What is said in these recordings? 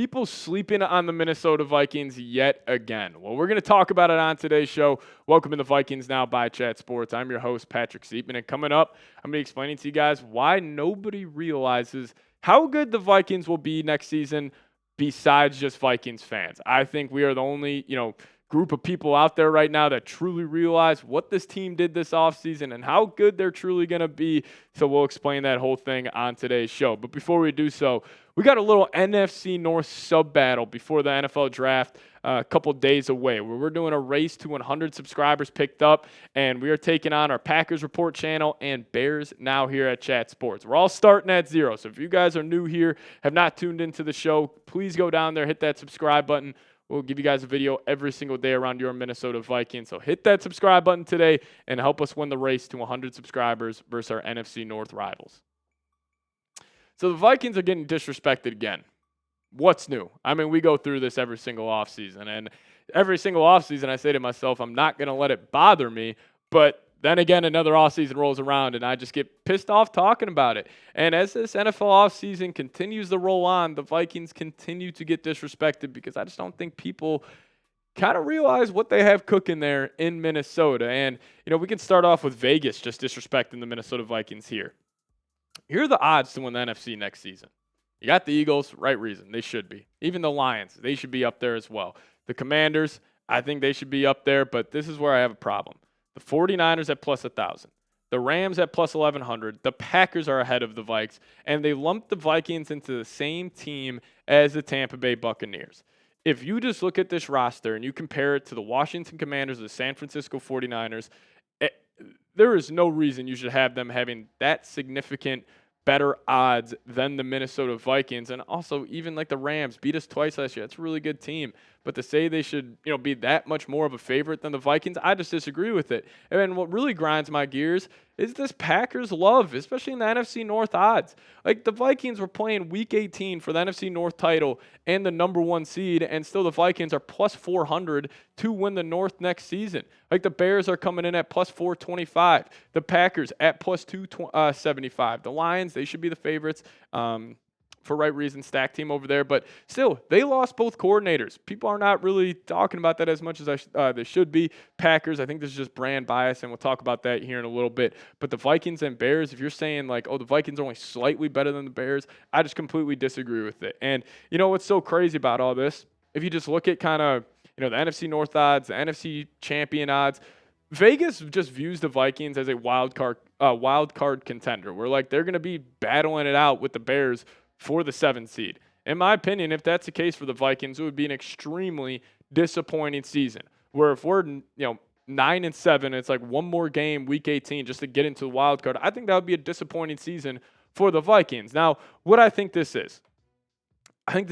people sleeping on the Minnesota Vikings yet again? Well, we're going to talk about it on today's show. Welcome to the Vikings Now by Chat Sports. I'm your host, Patrick Siepman, and coming up, I'm going to be explaining to you guys why nobody realizes how good the Vikings will be next season besides just Vikings fans. I think we are the only, group of people out there right now that truly realize what this team did this offseason and how good they're truly going to be. So we'll explain that whole thing on today's show. But before we do so, we got a little NFC North sub-battle before the NFL draft a couple days away, where we're doing a race to 100 subscribers picked up, and we are taking on our Packers Report channel and Bears Now here at Chat Sports. We're all starting at zero, so if you guys are new here, have not tuned into the show, please go down there, hit that subscribe button. We'll give you guys a video every single day around your Minnesota Vikings. So hit that subscribe button today and help us win the race to 100 subscribers versus our NFC North rivals. So the Vikings are getting disrespected again. What's new? I mean, we go through this every single offseason. And every single offseason I say to myself, I'm not going to let it bother me. But then again, another offseason rolls around, and I just get pissed off talking about it. And as this NFL offseason continues to roll on, the Vikings continue to get disrespected because I just don't think people kind of realize what they have cooking there in Minnesota. And, we can start off with Vegas just disrespecting the Minnesota Vikings here. Here are the odds to win the NFC next season. You got the Eagles, right reason. They should be. Even the Lions, they should be up there as well. The Commanders, I think they should be up there, but this is where I have a problem. The 49ers at plus 1,000. The Rams at plus 1,100. The Packers are ahead of the Vikes, and they lumped the Vikings into the same team as the Tampa Bay Buccaneers. If you just look at this roster and you compare it to the Washington Commanders or the San Francisco 49ers, there is no reason you should have them having that significant better odds than the Minnesota Vikings. And also, even like the Rams beat us twice last year. That's a really good team. But to say they should, be that much more of a favorite than the Vikings, I just disagree with it. And what really grinds my gears is this Packers love, especially in the NFC North odds. Like, the Vikings were playing Week 18 for the NFC North title and the number 1 seed, and still the Vikings are plus 400 to win the North next season. Like, the Bears are coming in at plus 425. The Packers at plus 275. The Lions, they should be the favorites. For right reasons, stack team over there. But still, they lost both coordinators. People are not really talking about that as much as they should be. Packers, I think this is just brand bias, and we'll talk about that here in a little bit. But the Vikings and Bears, if you're saying like, the Vikings are only slightly better than the Bears, I just completely disagree with it. And you know what's so crazy about all this? If you just look at kind of, the NFC North odds, the NFC champion odds, Vegas just views the Vikings as a wild card contender. Where like they're going to be battling it out with the Bears for the 7th seed. In my opinion, if that's the case for the Vikings, it would be an extremely disappointing season. Where if we're 9-7, it's like one more game, Week 18, just to get into the wild card. I think that would be a disappointing season for the Vikings. Now, what I think this is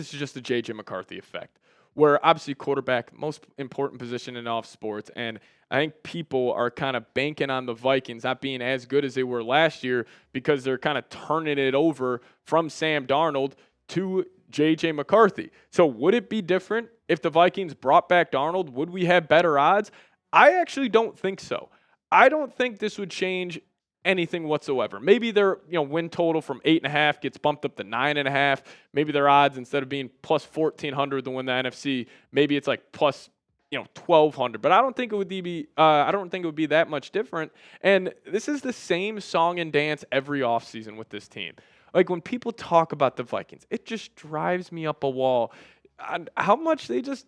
just the J.J. McCarthy effect, where obviously quarterback, most important position in all of sports, and I think people are kind of banking on the Vikings not being as good as they were last year because they're kind of turning it over from Sam Darnold to J.J. McCarthy. So would it be different if the Vikings brought back Darnold? Would we have better odds? I actually don't think so. I don't think this would change anything whatsoever. Maybe their win total from 8.5 gets bumped up to 9.5. Maybe their odds, instead of being plus 1,400 to win the NFC, maybe it's like plus 1,200. But I don't think it would be that much different. And this is the same song and dance every offseason with this team. Like, when people talk about the Vikings, it just drives me up a wall on how much they just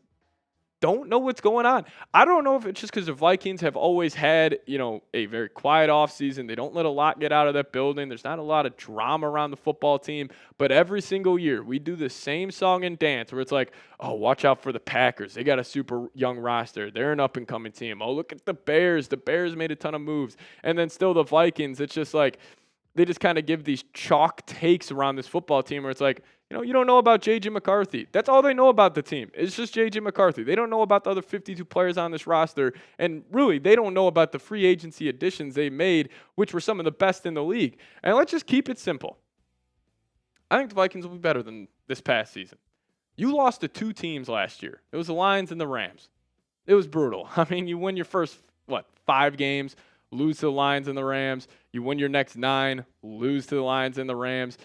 don't know what's going on. I don't know if it's just because the Vikings have always had, a very quiet offseason. They don't let a lot get out of that building. There's not a lot of drama around the football team. But every single year, we do the same song and dance where it's like, oh, watch out for the Packers. They got a super young roster. They're an up-and-coming team. Oh, look at the Bears. The Bears made a ton of moves. And then still the Vikings, it's just like they just kind of give these chalk takes around this football team where it's like, you don't know about J.J. McCarthy. That's all they know about the team. It's just J.J. McCarthy. They don't know about the other 52 players on this roster. And really, they don't know about the free agency additions they made, which were some of the best in the league. And let's just keep it simple. I think the Vikings will be better than this past season. You lost to 2 teams last year. It was the Lions and the Rams. It was brutal. I mean, you win your first, 5 games, lose to the Lions and the Rams. You win your next 9, lose to the Lions and the Rams.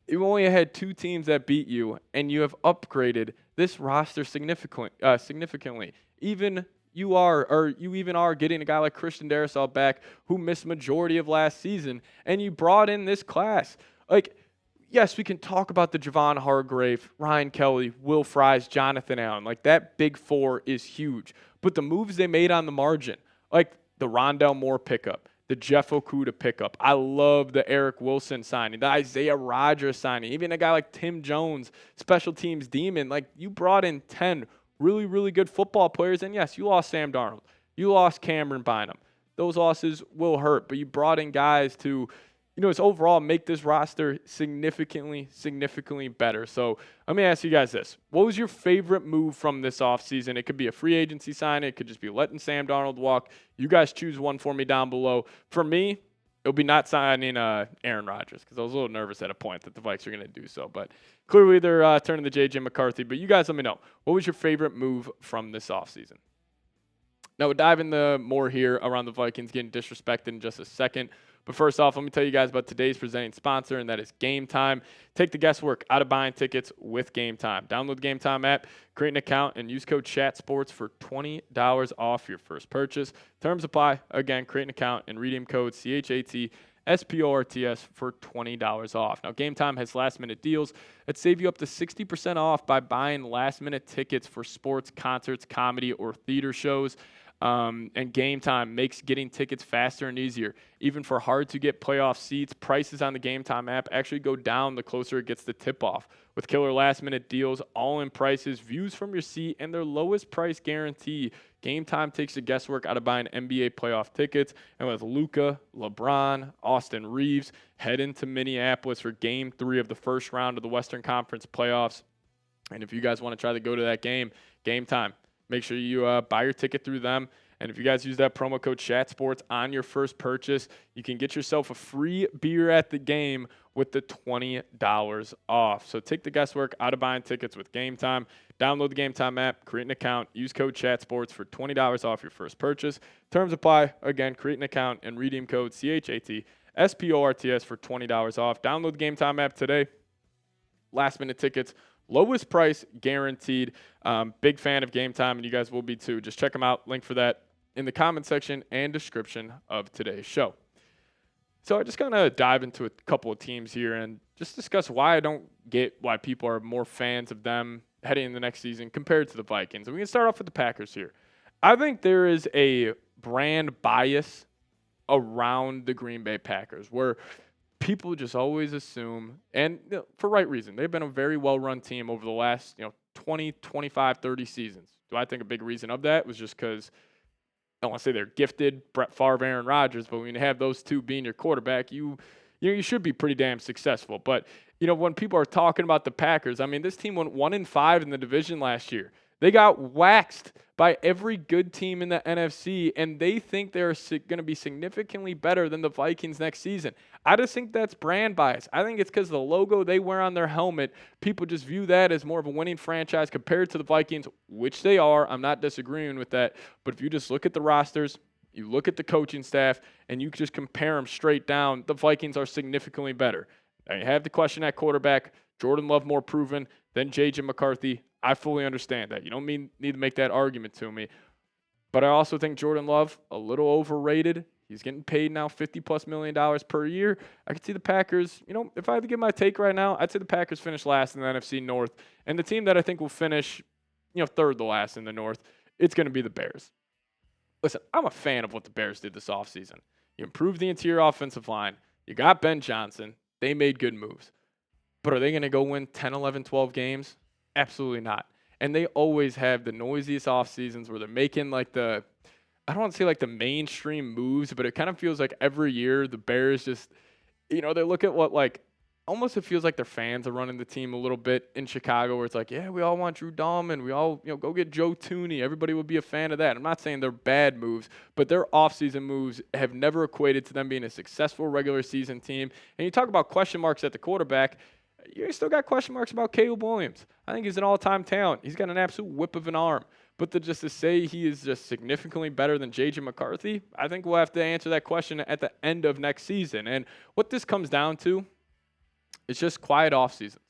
You only had 2 teams that beat you, and you have upgraded this roster significantly. Even you even are getting a guy like Christian Darrisaw back who missed majority of last season, and you brought in this class. Like, yes, we can talk about the Javon Hargrave, Ryan Kelly, Will Fries, Jonathan Allen. Like, that big four is huge. But the moves they made on the margin, like the Rondell Moore pickup, the Jeff Okudah pickup. I love the Eric Wilson signing, the Isaiah Rodgers signing, even a guy like Tim Jones, special teams demon. Like, you brought in 10 really, really good football players. And yes, you lost Sam Darnold. You lost Cameron Bynum. Those losses will hurt, but you brought in guys to, it's overall make this roster significantly better. So let me ask you guys this. What was your favorite move from this offseason? It could be a free agency sign. It could just be letting Sam Darnold walk. You guys choose one for me down below. For me, it'll be not signing Aaron Rodgers because I was a little nervous at a point that the Vikes are going to do so. But clearly they're turning to J.J. McCarthy. But you guys let me know. What was your favorite move from this offseason? Now, we'll dive into more here around the Vikings getting disrespected in just a second. But first off, let me tell you guys about today's presenting sponsor, and that is Game Time. Take the guesswork out of buying tickets with Game Time. Download the Game Time app, create an account, and use code CHATSPORTS for $20 off your first purchase. Terms apply. Again, create an account and redeem code CHATSPORTS for $20 off. Now, Game Time has last-minute deals that save you up to 60% off by buying last-minute tickets for sports, concerts, comedy, or theater shows. And Game Time makes getting tickets faster and easier. Even for hard-to-get playoff seats, prices on the Game Time app actually go down the closer it gets to tip-off. With killer last-minute deals, all-in prices, views from your seat, and their lowest price guarantee, Game Time takes the guesswork out of buying NBA playoff tickets. And with Luka, LeBron, Austin Reeves, head into Minneapolis for Game 3 of the first round of the Western Conference playoffs. And if you guys want to try to go to that game, Game Time. Make sure you buy your ticket through them. And if you guys use that promo code ChatSports on your first purchase, you can get yourself a free beer at the game with the $20 off. So take the guesswork out of buying tickets with Game Time. Download the Game Time app, create an account, use code ChatSports for $20 off your first purchase. Terms apply. Again, create an account and redeem code CHATSPORTS for $20 off. Download the Game Time app today. Last minute tickets. Lowest price guaranteed. Big fan of Game Time, and you guys will be too. Just check them out. Link for that in the comment section and description of today's show. So I just going to dive into a couple of teams here and just discuss why I don't get why people are more fans of them heading into the next season compared to the Vikings. And we can start off with the Packers here. I think there is a brand bias around the Green Bay Packers where people just always assume, and for right reason, they've been a very well-run team over the last 20, 25, 30 seasons. Do I think a big reason of that was just because, I don't want to say they're gifted, Brett Favre, Aaron Rodgers, but when you have those two being your quarterback, you should be pretty damn successful. But, when people are talking about the Packers, I mean, this team went 1-5 in the division last year. They got waxed by every good team in the NFC, and they think they're going to be significantly better than the Vikings next season. I just think that's brand bias. I think it's because of the logo they wear on their helmet. People just view that as more of a winning franchise compared to the Vikings, which they are. I'm not disagreeing with that. But if you just look at the rosters, you look at the coaching staff, and you just compare them straight down, the Vikings are significantly better. Now, you have the question at quarterback. Jordan Love more proven than J.J. McCarthy. I fully understand that. You don't need to make that argument to me. But I also think Jordan Love, a little overrated. He's getting paid now $50+ million per year. I could see the Packers, if I had to give my take right now, I'd say the Packers finish last in the NFC North. And the team that I think will finish, third to last in the North, it's going to be the Bears. Listen, I'm a fan of what the Bears did this offseason. You improved the interior offensive line. You got Ben Johnson. They made good moves. But are they going to go win 10, 11, 12 games? Absolutely not. And they always have the noisiest off seasons where they're making I don't want to say the mainstream moves, but it kind of feels like every year the Bears just, they look at what almost it feels like their fans are running the team a little bit in Chicago where it's yeah, we all want Drew Dahlman. We all, go get Joe Thuney. Everybody would be a fan of that. I'm not saying they're bad moves, but their offseason moves have never equated to them being a successful regular season team. And you talk about question marks at the quarterback. You still got question marks about Caleb Williams. I think he's an all-time talent. He's got an absolute whip of an arm. But just to say he is just significantly better than J.J. McCarthy, I think we'll have to answer that question at the end of next season. And what this comes down to It's just quiet off seasons.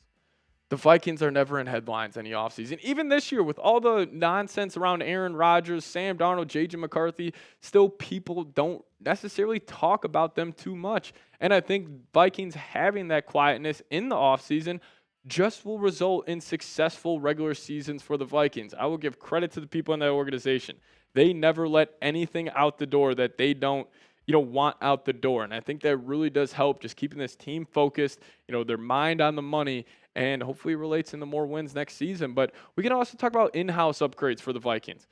The Vikings are never in headlines any offseason. Even this year, with all the nonsense around Aaron Rodgers, Sam Darnold, J.J. McCarthy, still people don't necessarily talk about them too much. And I think Vikings having that quietness in the offseason just will result in successful regular seasons for the Vikings. I will give credit to the people in that organization. They never let anything out the door that they don't want out the door. And I think that really does help, just keeping this team focused, their mind on the money, and hopefully relates into more wins next season. But we can also talk about in-house upgrades for the Vikings.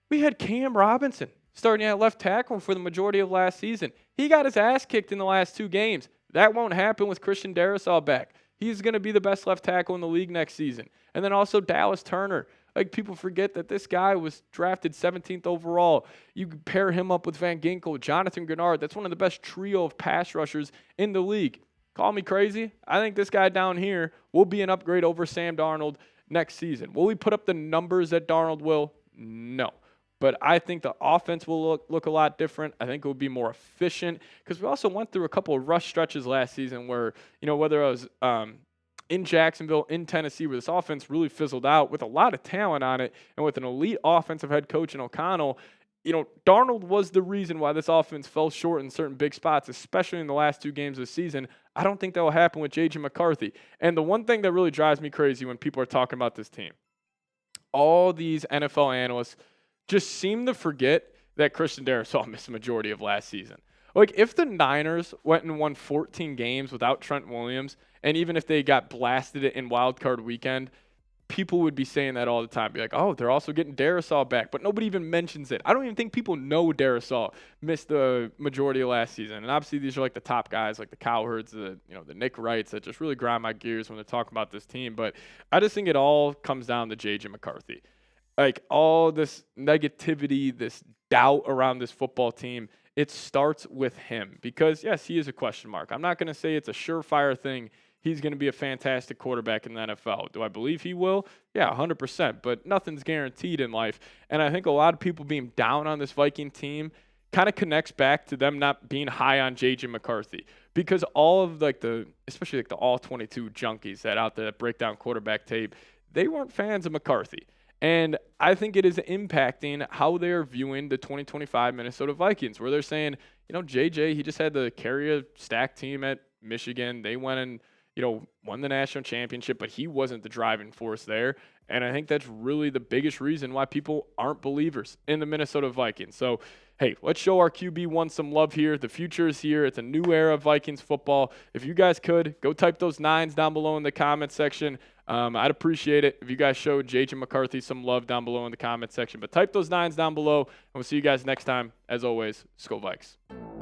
We had Cam Robinson starting at left tackle for the majority of last season. He got his ass kicked in the last 2 games. That won't happen with Christian Darrisaw back. He's going to be the best left tackle in the league next season. And then also Dallas Turner. Like, people forget that this guy was drafted 17th overall. You pair him up with Van Ginkel, Jonathan Grenard. That's one of the best trio of pass rushers in the league. Call me crazy. I think this guy down here will be an upgrade over Sam Darnold next season. Will we put up the numbers that Darnold will? No. But I think the offense will look a lot different. I think it will be more efficient, because we also went through a couple of rush stretches last season where, whether I was in Jacksonville, in Tennessee, where this offense really fizzled out with a lot of talent on it, and with an elite offensive head coach in O'Connell, Darnold was the reason why this offense fell short in certain big spots, especially in the last 2 games of the season. I don't think that will happen with J.J. McCarthy. And the one thing that really drives me crazy when people are talking about this team, all these NFL analysts just seem to forget that Christian Darrisaw missed the majority of last season. Like, if the Niners went and won 14 games without Trent Williams, and even if they got blasted in Wild Card Weekend, people would be saying that all the time. Be like, oh, they're also getting Darrisaw back, but nobody even mentions it. I don't even think people know Darrisaw missed the majority of last season. And obviously these are like the top guys, like the Cowherds, the Nick Wrights, that just really grind my gears when they're talking about this team. But I just think it all comes down to J.J. McCarthy. Like, all this negativity, this doubt around this football team, it starts with him. Because, yes, he is a question mark. I'm not going to say it's a surefire thing. He's going to be a fantastic quarterback in the NFL. Do I believe he will? Yeah, 100%. But nothing's guaranteed in life. And I think a lot of people being down on this Viking team kind of connects back to them not being high on J.J. McCarthy. Because all of especially the all-22 junkies that out there that break down quarterback tape, they weren't fans of McCarthy. And I think it is impacting how they're viewing the 2025 Minnesota Vikings, where they're saying, JJ, he just had to carry a stacked team at Michigan. They went and, won the national championship, but he wasn't the driving force there. And I think that's really the biggest reason why people aren't believers in the Minnesota Vikings. So, hey, let's show our QB1 some love here. The future is here. It's a new era of Vikings football. If you guys could, go type those 9s down below in the comment section. I'd appreciate it if you guys showed J.J. McCarthy some love down below in the comment section. But type those 9s down below, and we'll see you guys next time. As always, Skol Vikes.